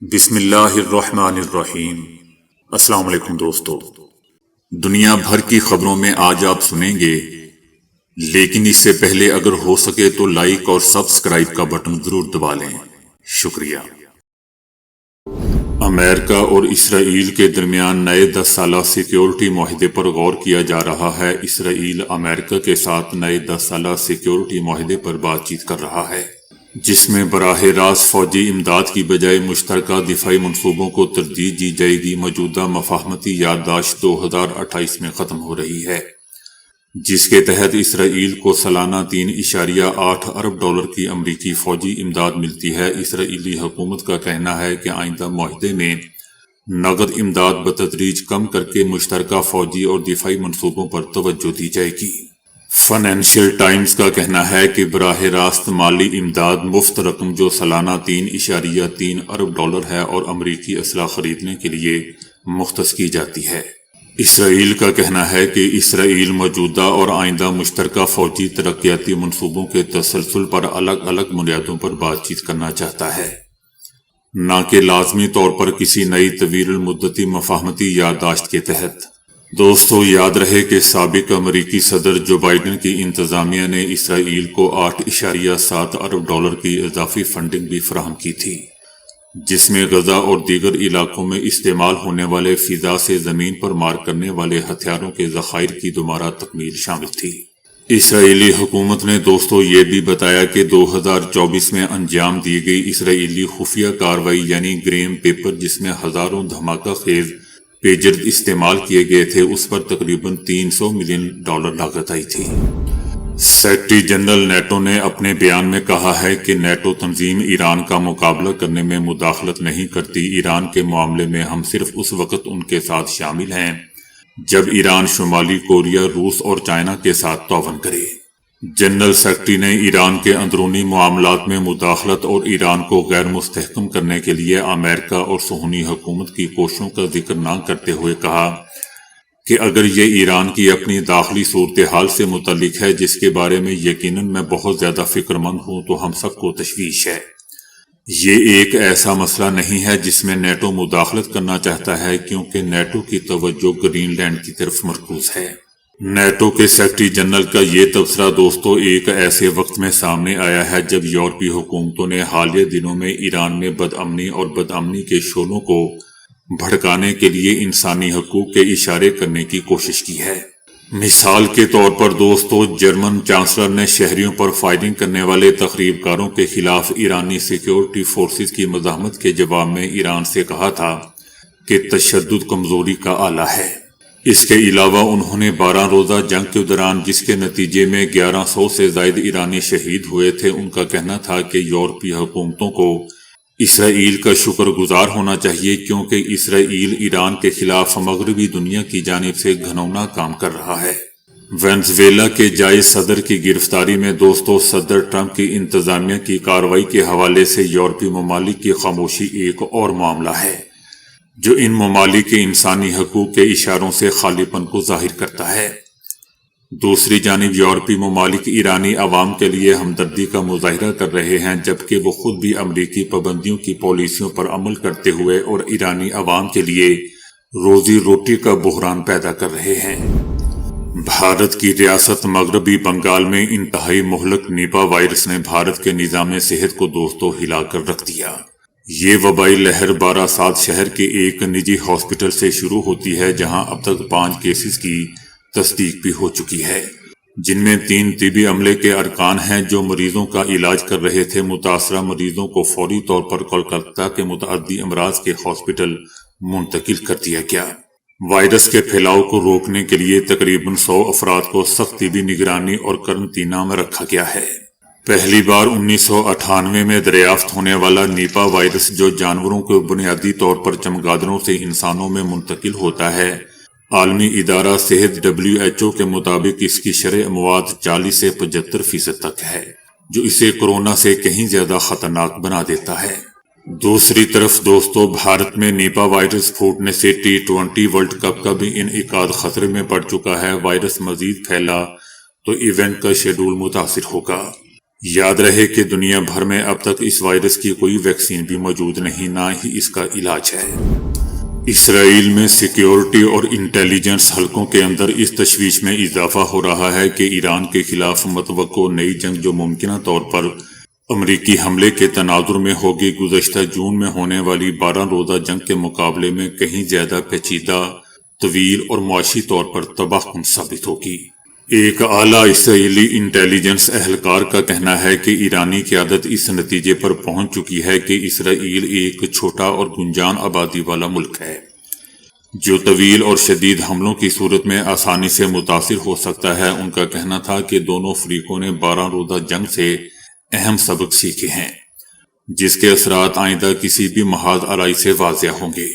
بسم اللہ الرحمن الرحیم۔ السلام علیکم دوستو، دنیا بھر کی خبروں میں آج آپ سنیں گے، لیکن اس سے پہلے اگر ہو سکے تو لائک اور سبسکرائب کا بٹن ضرور دبا لیں۔ شکریہ۔ امریکہ اور اسرائیل کے درمیان نئے 10 سالہ سیکیورٹی معاہدے پر غور کیا جا رہا ہے۔ اسرائیل امریکہ کے ساتھ نئے 10 سالہ سیکیورٹی معاہدے پر بات چیت کر رہا ہے، جس میں براہ راست فوجی امداد کی بجائے مشترکہ دفاعی منصوبوں کو ترجیح دی جائے گی۔ موجودہ مفاہمتی یادداشت 2028 میں ختم ہو رہی ہے، جس کے تحت اسرائیل کو سالانہ 3.8 ارب ڈالر کی امریکی فوجی امداد ملتی ہے۔ اسرائیلی حکومت کا کہنا ہے کہ آئندہ معاہدے میں نقد امداد بتدریج کم کر کے مشترکہ فوجی اور دفاعی منصوبوں پر توجہ دی جائے گی۔ فائنینشیل ٹائمز کا کہنا ہے کہ براہ راست مالی امداد مفت رقم جو سالانہ 3.3 ارب ڈالر ہے اور امریکی اسلحہ خریدنے کے لیے مختص کی جاتی ہے۔ اسرائیل کا کہنا ہے کہ اسرائیل موجودہ اور آئندہ مشترکہ فوجی ترقیاتی منصوبوں کے تسلسل پر الگ الگ بنیادوں پر بات چیت کرنا چاہتا ہے، نہ کہ لازمی طور پر کسی نئی طویل المدتی مفاہمتی یادداشت کے تحت۔ دوستو، یاد رہے کہ سابق امریکی صدر جو بائیڈن کی انتظامیہ نے اسرائیل کو 8.7 ارب ڈالر کی اضافی فنڈنگ بھی فراہم کی تھی، جس میں غزہ اور دیگر علاقوں میں استعمال ہونے والے فضا سے زمین پر مار کرنے والے ہتھیاروں کے ذخائر کی دوبارہ تکمیل شامل تھی۔ اسرائیلی حکومت نے دوستو یہ بھی بتایا کہ 2024 میں انجام دی گئی اسرائیلی خفیہ کارروائی یعنی گریم پیپر، جس میں ہزاروں دھماکہ خیز پیجر استعمال کیے گئے تھے، اس پر تقریباً $300 ملین لاگت آئی تھی۔ سیکرٹری جنرل نیٹو نے اپنے بیان میں کہا ہے کہ نیٹو تنظیم ایران کا مقابلہ کرنے میں مداخلت نہیں کرتی۔ ایران کے معاملے میں ہم صرف اس وقت ان کے ساتھ شامل ہیں جب ایران شمالی کوریا، روس اور چائنا کے ساتھ تعاون کرے۔ جنرل سیکرٹری نے ایران کے اندرونی معاملات میں مداخلت اور ایران کو غیر مستحکم کرنے کے لیے امریکہ اور صہیونی حکومت کی کوششوں کا ذکر نہ کرتے ہوئے کہا کہ اگر یہ ایران کی اپنی داخلی صورتحال سے متعلق ہے، جس کے بارے میں یقیناً میں بہت زیادہ فکر مند ہوں، تو ہم سب کو تشویش ہے۔ یہ ایک ایسا مسئلہ نہیں ہے جس میں نیٹو مداخلت کرنا چاہتا ہے، کیونکہ نیٹو کی توجہ گرین لینڈ کی طرف مرکوز ہے۔ نیٹو کے سیکرٹری جنرل کا یہ تبصرہ دوستو ایک ایسے وقت میں سامنے آیا ہے جب یورپی حکومتوں نے حالیہ دنوں میں ایران میں بدامنی اور بدامنی کے شعلوں کو بھڑکانے کے لیے انسانی حقوق کے اشارے کرنے کی کوشش کی ہے۔ مثال کے طور پر دوستو، جرمن چانسلر نے شہریوں پر فائرنگ کرنے والے تخریب کاروں کے خلاف ایرانی سیکیورٹی فورسز کی مزاحمت کے جواب میں ایران سے کہا تھا کہ تشدد کمزوری کا آلہ ہے۔ اس کے علاوہ انہوں نے 12 روزہ جنگ کے دوران، جس کے نتیجے میں 1100 سے زائد ایرانی شہید ہوئے تھے، ان کا کہنا تھا کہ یورپی حکومتوں کو اسرائیل کا شکر گزار ہونا چاہیے، کیونکہ اسرائیل ایران کے خلاف مغربی دنیا کی جانب سے گھناؤنا کام کر رہا ہے۔ وینزویلا کے جائز صدر کی گرفتاری میں دوستو صدر ٹرمپ کی انتظامیہ کی کارروائی کے حوالے سے یورپی ممالک کی خاموشی ایک اور معاملہ ہے جو ان ممالک کے انسانی حقوق کے اشاروں سے خالی پن کو ظاہر کرتا ہے۔ دوسری جانب یورپی ممالک ایرانی عوام کے لیے ہمدردی کا مظاہرہ کر رہے ہیں، جبکہ وہ خود بھی امریکی پابندیوں کی پالیسیوں پر عمل کرتے ہوئے اور ایرانی عوام کے لیے روزی روٹی کا بحران پیدا کر رہے ہیں۔ بھارت کی ریاست مغربی بنگال میں انتہائی مہلک نیپا وائرس نے بھارت کے نظام صحت کو دوستو ہلا کر رکھ دیا۔ یہ وبائی لہر باراسات شہر کے ایک نجی ہاسپٹل سے شروع ہوتی ہے، جہاں اب تک 5 کیسز کی تصدیق بھی ہو چکی ہے، جن میں 3 طبی عملے کے ارکان ہیں جو مریضوں کا علاج کر رہے تھے۔ متاثرہ مریضوں کو فوری طور پر کولکتہ کے متعدی امراض کے ہاسپٹل منتقل کر دیا گیا۔ وائرس کے پھیلاؤ کو روکنے کے لیے تقریباً 100 افراد کو سخت طبی نگرانی اور قرنطینہ میں رکھا گیا ہے۔ پہلی بار 1998 میں دریافت ہونے والا نیپا وائرس، جو جانوروں کو بنیادی طور پر چمگادڑوں سے انسانوں میں منتقل ہوتا ہے، عالمی ادارہ صحت WHO کے مطابق اس کی شرح اموات 40 سے 75% تک ہے، جو اسے کورونا سے کہیں زیادہ خطرناک بنا دیتا ہے۔ دوسری طرف دوستو، بھارت میں نیپا وائرس پھوٹنے سے T20 ورلڈ کپ کا بھی انعقاد خطرے میں پڑ چکا ہے۔ وائرس مزید پھیلا تو ایونٹ کا شیڈول متاثر ہوگا۔ یاد رہے کہ دنیا بھر میں اب تک اس وائرس کی کوئی ویکسین بھی موجود نہیں، نہ ہی اس کا علاج ہے۔ اسرائیل میں سیکیورٹی اور انٹیلیجنس حلقوں کے اندر اس تشویش میں اضافہ ہو رہا ہے کہ ایران کے خلاف متوقع نئی جنگ جو ممکنہ طور پر امریکی حملے کے تناظر میں ہوگی، گزشتہ جون میں ہونے والی 12 روزہ جنگ کے مقابلے میں کہیں زیادہ پیچیدہ، طویل اور معاشی طور پر تباہ کن ثابت ہوگی۔ ایک اعلیٰ اسرائیلی انٹیلیجنس اہلکار کا کہنا ہے کہ ایرانی قیادت اس نتیجے پر پہنچ چکی ہے کہ اسرائیل ایک چھوٹا اور گنجان آبادی والا ملک ہے جو طویل اور شدید حملوں کی صورت میں آسانی سے متاثر ہو سکتا ہے۔ ان کا کہنا تھا کہ دونوں فریقوں نے 12 روزہ جنگ سے اہم سبق سیکھے ہیں جس کے اثرات آئندہ کسی بھی محاذ آرائی سے واضح ہوں گے۔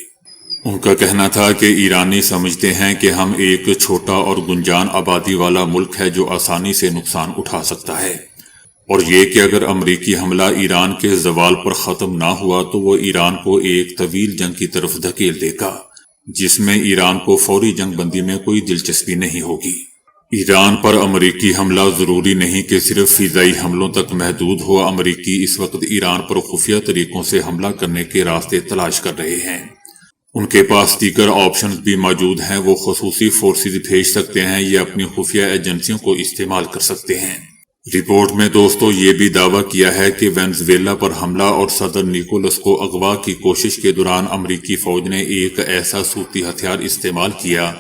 ان کا کہنا تھا کہ ایرانی سمجھتے ہیں کہ ہم ایک چھوٹا اور گنجان آبادی والا ملک ہے جو آسانی سے نقصان اٹھا سکتا ہے، اور یہ کہ اگر امریکی حملہ ایران کے زوال پر ختم نہ ہوا تو وہ ایران کو ایک طویل جنگ کی طرف دھکیل دے گا جس میں ایران کو فوری جنگ بندی میں کوئی دلچسپی نہیں ہوگی۔ ایران پر امریکی حملہ ضروری نہیں کہ صرف فضائی حملوں تک محدود ہو۔ امریکی اس وقت ایران پر خفیہ طریقوں سے حملہ کرنے کے راستے تلاش کر رہے ہیں۔ ان کے پاس دیگر آپشنز بھی موجود ہیں۔ وہ خصوصی فورسز بھیج سکتے ہیں یا اپنی خفیہ ایجنسیوں کو استعمال کر سکتے ہیں۔ رپورٹ میں دوستو یہ بھی دعویٰ کیا ہے کہ وینزویلا پر حملہ اور صدر نیکولس کو اغوا کی کوشش کے دوران امریکی فوج نے ایک ایسا صوتی ہتھیار استعمال کیا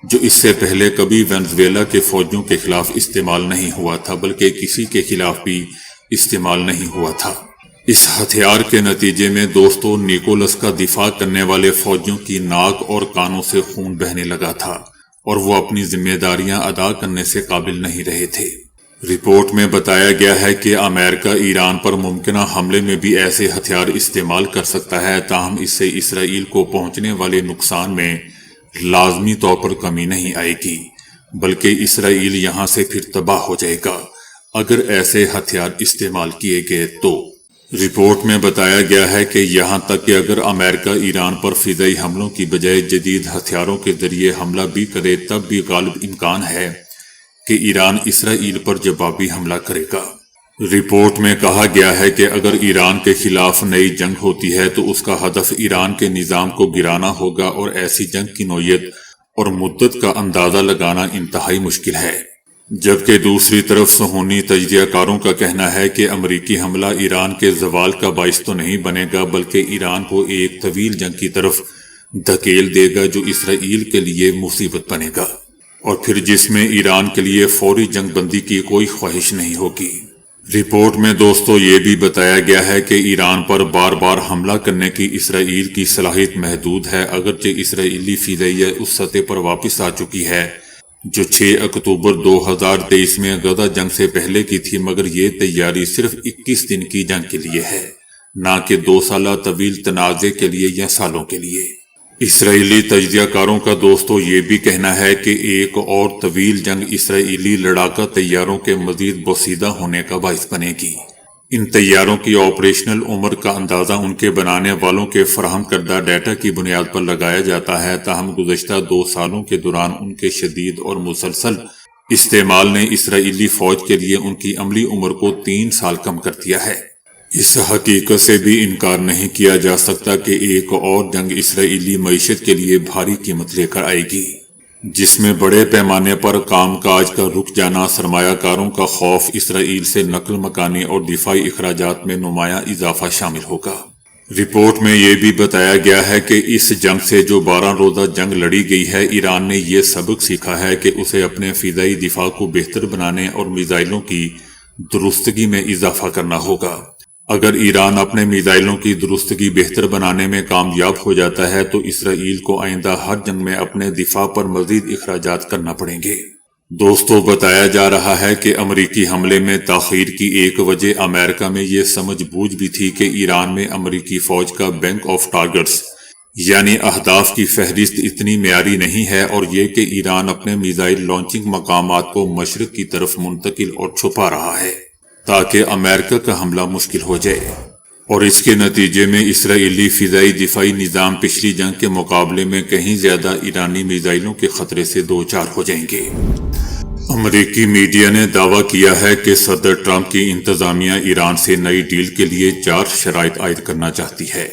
جو اس سے پہلے کبھی وینزویلا کے فوجیوں کے خلاف استعمال نہیں ہوا تھا، بلکہ کسی کے خلاف بھی استعمال نہیں ہوا تھا۔ اس ہتھیار کے نتیجے میں دوستو نیکولس کا دفاع کرنے والے فوجیوں کی ناک اور کانوں سے خون بہنے لگا تھا اور وہ اپنی ذمہ داریاں ادا کرنے سے قابل نہیں رہے تھے۔ رپورٹ میں بتایا گیا ہے کہ امریکہ ایران پر ممکنہ حملے میں بھی ایسے ہتھیار استعمال کر سکتا ہے، تاہم اس سے اسرائیل کو پہنچنے والے نقصان میں لازمی طور پر کمی نہیں آئے گی، بلکہ اسرائیل یہاں سے پھر تباہ ہو جائے گا اگر ایسے ہتھیار استعمال کیے گئے تو۔ رپورٹ میں بتایا گیا ہے کہ یہاں تک کہ اگر امریکہ ایران پر فضائی حملوں کی بجائے جدید ہتھیاروں کے ذریعے حملہ بھی کرے تب بھی غالب امکان ہے کہ ایران اسرائیل پر جوابی حملہ کرے گا۔ رپورٹ میں کہا گیا ہے کہ اگر ایران کے خلاف نئی جنگ ہوتی ہے تو اس کا ہدف ایران کے نظام کو گرانا ہوگا، اور ایسی جنگ کی نوعیت اور مدت کا اندازہ لگانا انتہائی مشکل ہے۔ جبکہ دوسری طرف صہیونی تجزیہ کاروں کا کہنا ہے کہ امریکی حملہ ایران کے زوال کا باعث تو نہیں بنے گا، بلکہ ایران کو ایک طویل جنگ کی طرف دھکیل دے گا جو اسرائیل کے لیے مصیبت بنے گا، اور پھر جس میں ایران کے لیے فوری جنگ بندی کی کوئی خواہش نہیں ہوگی۔ رپورٹ میں دوستو یہ بھی بتایا گیا ہے کہ ایران پر بار بار حملہ کرنے کی اسرائیل کی صلاحیت محدود ہے، اگرچہ اسرائیلی فضائیہ اس سطح پر واپس آ چکی ہے جو 6 اکتوبر 2023 میں غزہ جنگ سے پہلے کی تھی، مگر یہ تیاری صرف 21 دن کی جنگ کے لیے ہے، نہ کہ 2 سالہ طویل تنازع کے لیے یا سالوں کے لیے۔ اسرائیلی تجزیہ کاروں کا دوستو یہ بھی کہنا ہے کہ ایک اور طویل جنگ اسرائیلی لڑاکا طیاروں کے مزید بوسیدہ ہونے کا باعث بنے گی۔ ان طیاروں کی آپریشنل عمر کا اندازہ ان کے بنانے والوں کے فراہم کردہ ڈیٹا کی بنیاد پر لگایا جاتا ہے، تاہم گزشتہ 2 سالوں کے دوران ان کے شدید اور مسلسل استعمال نے اسرائیلی فوج کے لیے ان کی عملی عمر کو 3 سال کم کر دیا ہے۔ اس حقیقت سے بھی انکار نہیں کیا جا سکتا کہ ایک اور جنگ اسرائیلی معیشت کے لیے بھاری قیمت لے کر آئے گی، جس میں بڑے پیمانے پر کام کاج کا رک جانا، سرمایہ کاروں کا خوف، اسرائیل سے نقل مکانی اور دفاعی اخراجات میں نمایاں اضافہ شامل ہوگا۔ رپورٹ میں یہ بھی بتایا گیا ہے کہ اس جنگ سے جو 12 روزہ جنگ لڑی گئی ہے، ایران نے یہ سبق سیکھا ہے کہ اسے اپنے فضائی دفاع کو بہتر بنانے اور میزائلوں کی درستگی میں اضافہ کرنا ہوگا۔ اگر ایران اپنے میزائلوں کی درستگی بہتر بنانے میں کامیاب ہو جاتا ہے تو اسرائیل کو آئندہ ہر جنگ میں اپنے دفاع پر مزید اخراجات کرنا پڑیں گے۔ دوستو بتایا جا رہا ہے کہ امریکی حملے میں تاخیر کی ایک وجہ امریکہ میں یہ سمجھ بوجھ بھی تھی کہ ایران میں امریکی فوج کا بینک آف ٹارگٹس یعنی اہداف کی فہرست اتنی معیاری نہیں ہے، اور یہ کہ ایران اپنے میزائل لانچنگ مقامات کو مشرق کی طرف منتقل اور چھپا رہا ہے تاکہ امریکہ کا حملہ مشکل ہو جائے، اور اس کے نتیجے میں اسرائیلی فضائی دفاعی نظام پچھلی جنگ کے مقابلے میں کہیں زیادہ ایرانی میزائلوں کے خطرے سے دوچار ہو جائیں گے۔ امریکی میڈیا نے دعویٰ کیا ہے کہ صدر ٹرمپ کی انتظامیہ ایران سے نئی ڈیل کے لیے 4 شرائط عائد کرنا چاہتی ہے۔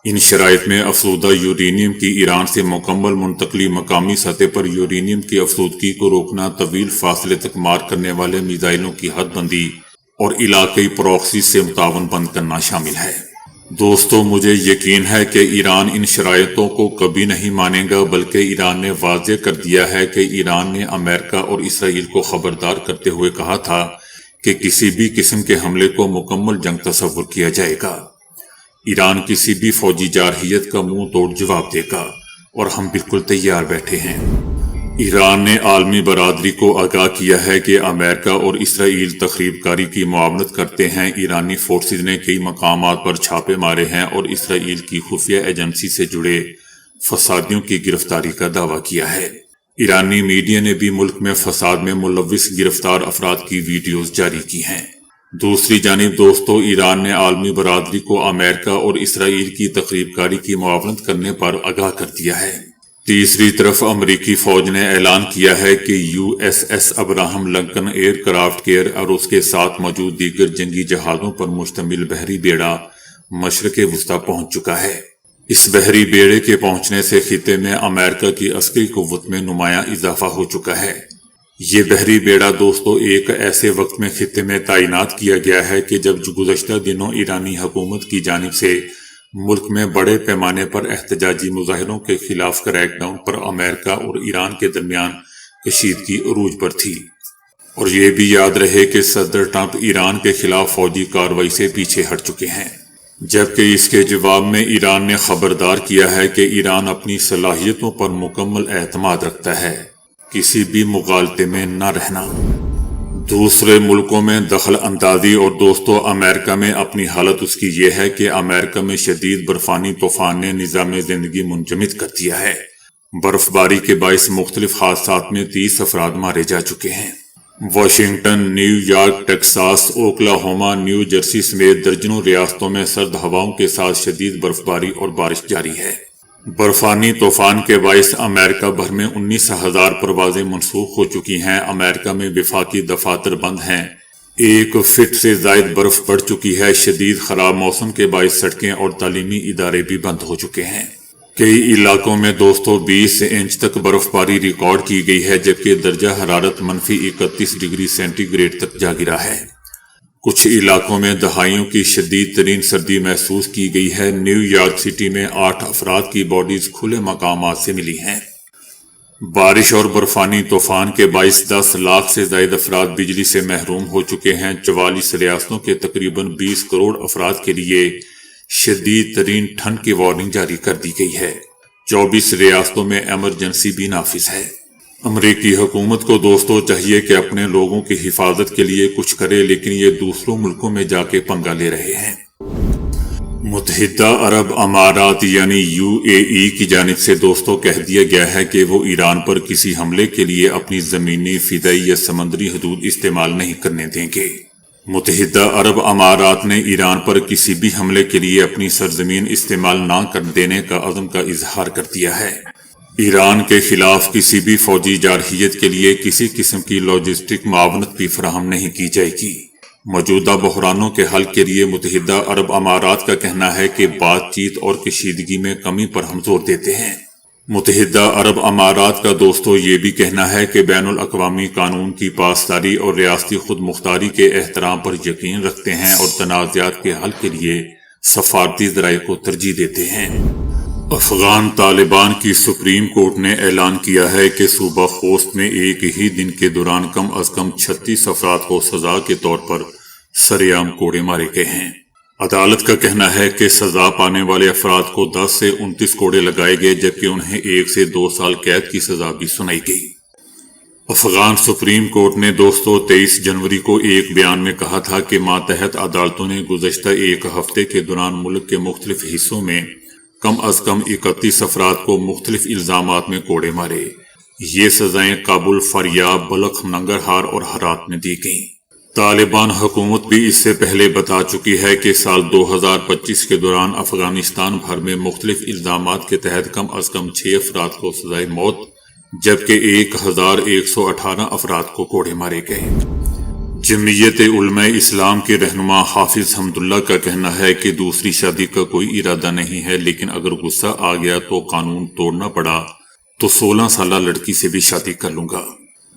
ان شرائط میں افزودہ یورینیم کی ایران سے مکمل منتقلی، مقامی سطح پر یورینیم کی افزودگی کو روکنا، طویل فاصلے تک مار کرنے والے میزائلوں کی حد بندی اور علاقائی پراکسی سے تعاون بند کرنا شامل ہے۔ دوستو، مجھے یقین ہے کہ ایران ان شرائطوں کو کبھی نہیں مانے گا، بلکہ ایران نے واضح کر دیا ہے کہ ایران نے امریکہ اور اسرائیل کو خبردار کرتے ہوئے کہا تھا کہ کسی بھی قسم کے حملے کو مکمل جنگ تصور کیا جائے گا۔ ایران کسی بھی فوجی جارحیت کا منہ توڑ جواب دے گا اور ہم بالکل تیار بیٹھے ہیں۔ ایران نے عالمی برادری کو آگاہ کیا ہے کہ امریکہ اور اسرائیل تخریب کاری کی معاونت کرتے ہیں۔ ایرانی فورسز نے کئی مقامات پر چھاپے مارے ہیں اور اسرائیل کی خفیہ ایجنسی سے جڑے فسادیوں کی گرفتاری کا دعویٰ کیا ہے۔ ایرانی میڈیا نے بھی ملک میں فساد میں ملوث گرفتار افراد کی ویڈیوز جاری کی ہیں۔ دوسری جانب دوستو، ایران نے عالمی برادری کو امریکہ اور اسرائیل کی تخریب کاری کی معاونت کرنے پر آگاہ کر دیا ہے۔ تیسری طرف امریکی فوج نے اعلان کیا ہے کہ USS Abraham Lincoln aircraft carrier اور اس کے ساتھ موجود دیگر جنگی جہازوں پر مشتمل بحری بیڑا مشرق وسطی پہنچ چکا ہے۔ اس بحری بیڑے کے پہنچنے سے خطے میں امریکہ کی عسکری قوت میں نمایاں اضافہ ہو چکا ہے۔ یہ بحری بیڑا دوستو ایک ایسے وقت میں خطے میں تعینات کیا گیا ہے کہ جب گزشتہ دنوں ایرانی حکومت کی جانب سے ملک میں بڑے پیمانے پر احتجاجی مظاہروں کے خلاف کریک ڈاؤن پر امریکہ اور ایران کے درمیان کشیدگی عروج پر تھی۔ اور یہ بھی یاد رہے کہ صدر ٹرمپ ایران کے خلاف فوجی کارروائی سے پیچھے ہٹ چکے ہیں، جبکہ اس کے جواب میں ایران نے خبردار کیا ہے کہ ایران اپنی صلاحیتوں پر مکمل اعتماد رکھتا ہے، کسی بھی مغالطے میں نہ رہنا۔ دوسرے ملکوں میں دخل اندازی اور دوستو، امریکہ میں اپنی حالت اس کی یہ ہے کہ امریکہ میں شدید برفانی طوفان نے نظام زندگی منجمد کر دیا ہے۔ برف باری کے باعث مختلف حادثات میں 30 افراد مارے جا چکے ہیں۔ Washington, new York, Texas, Oklahoma, new Jersey سمیت درجنوں ریاستوں میں سرد ہواؤں کے ساتھ شدید برف باری اور بارش جاری ہے۔ برفانی طوفان کے باعث امریکہ بھر میں 19,000 پروازیں منسوخ ہو چکی ہیں۔ امریکہ میں وفاقی دفاتر بند ہیں۔ 1 فٹ سے زائد برف پڑ چکی ہے۔ شدید خراب موسم کے باعث سڑکیں اور تعلیمی ادارے بھی بند ہو چکے ہیں۔ کئی علاقوں میں دوستو 20 انچ تک برف باری ریکارڈ کی گئی ہے، جبکہ درجہ حرارت -31 ڈگری سینٹی گریڈ تک جا گرا ہے۔ کچھ علاقوں میں دہائیوں کی شدید ترین سردی محسوس کی گئی ہے۔ نیو یارک سٹی میں 8 افراد کی باڈیز کھلے مقامات سے ملی ہیں۔ بارش اور برفانی طوفان کے باعث 10 لاکھ سے زائد افراد بجلی سے محروم ہو چکے ہیں۔ 44 ریاستوں کے تقریباً 20 کروڑ افراد کے لیے شدید ترین ٹھنڈ کی وارننگ جاری کر دی گئی ہے۔ 24 ریاستوں میں ایمرجنسی بھی نافذ ہے۔ امریکی حکومت کو دوستو چاہیے کہ اپنے لوگوں کی حفاظت کے لیے کچھ کرے، لیکن یہ دوسروں ملکوں میں جا کے پنگا لے رہے ہیں۔ متحدہ عرب امارات یعنی UAE کی جانب سے دوستو کہہ دیا گیا ہے کہ وہ ایران پر کسی حملے کے لیے اپنی زمینی، فضائی یا سمندری حدود استعمال نہیں کرنے دیں گے۔ متحدہ عرب امارات نے ایران پر کسی بھی حملے کے لیے اپنی سرزمین استعمال نہ کر دینے کا عزم کا اظہار کر دیا ہے۔ ایران کے خلاف کسی بھی فوجی جارحیت کے لیے کسی قسم کی لاجسٹک معاونت بھی فراہم نہیں کی جائے گی۔ موجودہ بحرانوں کے حل کے لیے متحدہ عرب امارات کا کہنا ہے کہ بات چیت اور کشیدگی میں کمی پر ہم زور دیتے ہیں۔ متحدہ عرب امارات کا دوستو یہ بھی کہنا ہے کہ بین الاقوامی قانون کی پاسداری اور ریاستی خود مختاری کے احترام پر یقین رکھتے ہیں اور تنازعات کے حل کے لیے سفارتی ذرائع کو ترجیح دیتے ہیں۔ افغان طالبان کی سپریم کورٹ نے اعلان کیا ہے کہ صوبہ خوست میں ایک ہی دن کے دوران کم از کم 36 افراد کو سزا کے طور پر سرعام کوڑے مارے گئے ہیں۔ عدالت کا کہنا ہے کہ سزا پانے والے افراد کو 10 سے 29 کوڑے لگائے گئے، جبکہ انہیں 1 سے 2 سال قید کی سزا بھی سنائی گئی۔ افغان سپریم کورٹ نے دوستو 23 جنوری کو ایک بیان میں کہا تھا کہ ماتحت عدالتوں نے گزشتہ ایک ہفتے کے دوران ملک کے مختلف حصوں میں کم از کم 31 افراد کو مختلف الزامات میں کوڑے مارے۔ یہ سزائیں کابل، فاریاب، بلخ، ننگرہار اور ہرات میں دی گئیں۔ طالبان حکومت بھی اس سے پہلے بتا چکی ہے کہ سال 2025 کے دوران افغانستان بھر میں مختلف الزامات کے تحت کم از کم 6 افراد کو سزائے موت جبکہ 1118 افراد کو کوڑے مارے گئے۔ جمعیت علماء اسلام کے رہنما حافظ حمداللہ کا کہنا ہے کہ دوسری شادی کا کوئی ارادہ نہیں ہے، لیکن اگر غصہ آ گیا تو قانون توڑنا پڑا تو 16 سالہ لڑکی سے بھی شادی کر لوں گا۔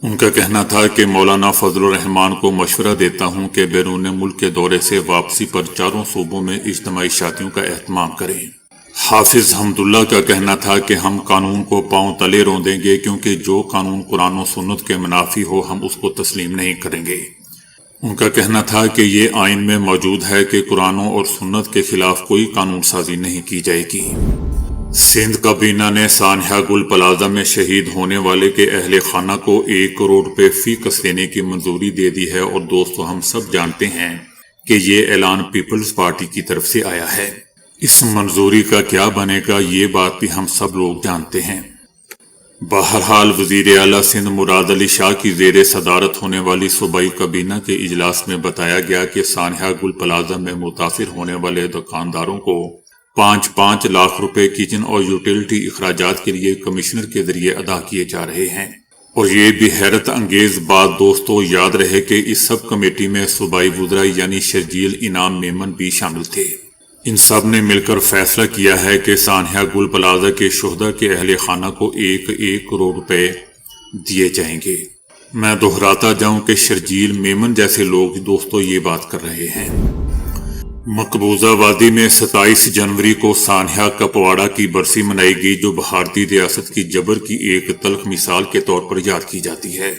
ان کا کہنا تھا کہ مولانا فضل الرحمان کو مشورہ دیتا ہوں کہ بیرون ملک کے دورے سے واپسی پر چاروں صوبوں میں اجتماعی شادیوں کا اہتمام کریں۔ حافظ حمداللہ کا کہنا تھا کہ ہم قانون کو پاؤں تلے روندیں گے، کیونکہ جو قانون قرآن و سنت کے منافی ہو ہم اس کو تسلیم نہیں کریں گے۔ ان کا کہنا تھا کہ یہ آئین میں موجود ہے کہ قرآن اور سنت کے خلاف کوئی قانون سازی نہیں کی جائے گی۔ سندھ کابینہ نے سانحہ گل پلازہ میں شہید ہونے والے کے اہل خانہ کو 1 کروڑ روپے فی کس دینے کی منظوری دے دی ہے، اور دوستو ہم سب جانتے ہیں کہ یہ اعلان پیپلز پارٹی کی طرف سے آیا ہے۔ اس منظوری کا کیا بنے گا یہ بات بھی ہم سب لوگ جانتے ہیں۔ بہرحال وزیر اعلیٰ سندھ مراد علی شاہ کی زیر صدارت ہونے والی صوبائی کابینہ کے اجلاس میں بتایا گیا کہ سانحہ گل پلازہ میں متاثر ہونے والے دکانداروں کو 5 لاکھ روپے کچن اور یوٹیلٹی اخراجات کے لیے کمشنر کے ذریعے ادا کیے جا رہے ہیں۔ اور یہ بھی حیرت انگیز بات دوستو یاد رہے کہ اس سب کمیٹی میں صوبائی وزراء یعنی شرجیل انعام میمن بھی شامل تھے۔ ان سب نے مل کر فیصلہ کیا ہے کہ سانحہ گل پلازہ کے شہداء کے اہل خانہ کو 1 کروڑ روپے دیے جائیں گے۔ میں دہراتا جاؤں کہ شرجیل میمن جیسے لوگ دوستو یہ بات کر رہے ہیں۔ مقبوضہ وادی میں 27 جنوری کو سانحہ کپواڑہ کی برسی منائی گئی، جو بھارتی ریاست کی جبر کی ایک تلخ مثال کے طور پر یاد کی جاتی ہے۔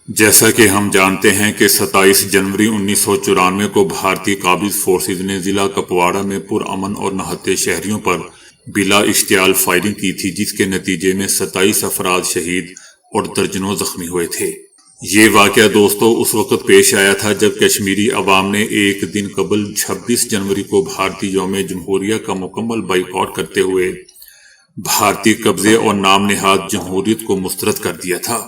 جیسا کہ ہم جانتے ہیں کہ 27 جنوری 1994 کو بھارتی قابض فورسز نے ضلع کپواڑہ میں پرامن اور نہتے شہریوں پر بلا اشتعال فائرنگ کی تھی، جس کے نتیجے میں 27 افراد شہید اور درجنوں زخمی ہوئے تھے۔ یہ واقعہ دوستو اس وقت پیش آیا تھا جب کشمیری عوام نے ایک دن قبل 26 جنوری کو بھارتی یوم جمہوریہ کا مکمل بائیکاٹ کرتے ہوئے بھارتی قبضے اور نام نہاد جمہوریت کو مسترد کر دیا تھا۔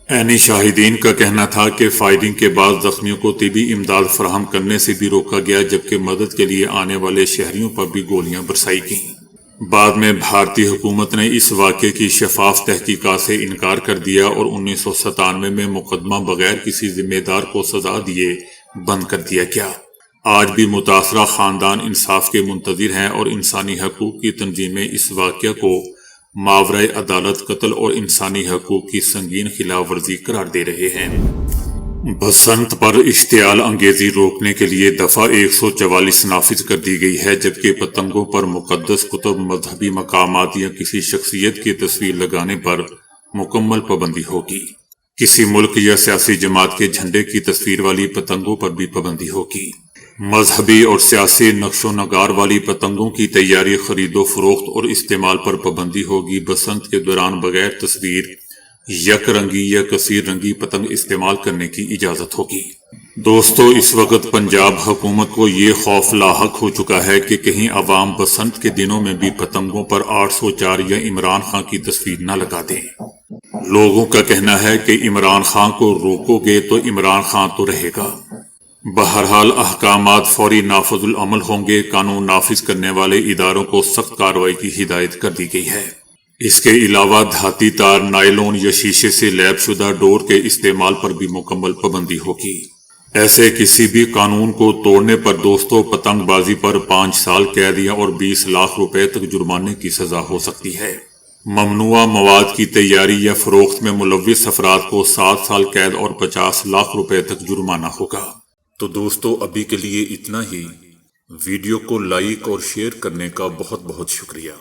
عینی شاہدین کا کہنا تھا کہ فائرنگ کے بعد زخمیوں کو طبی امداد فراہم کرنے سے بھی روکا گیا، جبکہ مدد کے لیے آنے والے شہریوں پر بھی گولیاں برسائی گئیں۔ بعد میں بھارتی حکومت نے اس واقعے کی شفاف تحقیقات سے انکار کر دیا اور 1997 میں مقدمہ بغیر کسی ذمہ دار کو سزا دیے بند کر دیا گیا۔ آج بھی متاثرہ خاندان انصاف کے منتظر ہیں اور انسانی حقوق کی تنظیمیں اس واقعہ کو ماورائے عدالت قتل اور انسانی حقوق کی سنگین خلاف ورزی قرار دے رہے ہیں۔ بسنت پر اشتعال انگیزی روکنے کے لیے دفعہ 144 نافذ کر دی گئی ہے، جبکہ پتنگوں پر مقدس کتب، مذہبی مقامات یا کسی شخصیت کی تصویر لگانے پر مکمل پابندی ہوگی۔ کسی ملک یا سیاسی جماعت کے جھنڈے کی تصویر والی پتنگوں پر بھی پابندی ہوگی۔ مذہبی اور سیاسی نقش و نگار والی پتنگوں کی تیاری، خرید و فروخت اور استعمال پر پابندی ہوگی۔ بسنت کے دوران بغیر تصویر، یک رنگی یا کثیر رنگی پتنگ استعمال کرنے کی اجازت ہوگی۔ دوستو اس وقت پنجاب حکومت کو یہ خوف لاحق ہو چکا ہے کہ کہیں عوام بسنت کے دنوں میں بھی پتنگوں پر 804 یا عمران خان کی تصویر نہ لگا دیں۔ لوگوں کا کہنا ہے کہ عمران خان کو روکو گے تو عمران خان تو رہے گا۔ بہرحال احکامات فوری نافذ العمل ہوں گے۔ قانون نافذ کرنے والے اداروں کو سخت کارروائی کی ہدایت کر دی گئی ہے۔ اس کے علاوہ دھاتی تار، نائلون یا شیشے سے لیپ شدہ ڈور کے استعمال پر بھی مکمل پابندی ہوگی۔ ایسے کسی بھی قانون کو توڑنے پر دوستو پتنگ بازی پر 5 سال قید اور 20 لاکھ روپے تک جرمانے کی سزا ہو سکتی ہے۔ ممنوعہ مواد کی تیاری یا فروخت میں ملوث افراد کو 7 سال قید اور 50 لاکھ روپے تک جرمانہ ہوگا۔ تو دوستو ابھی کے لیے اتنا ہی۔ ویڈیو کو لائک اور شیئر کرنے کا بہت بہت شکریہ۔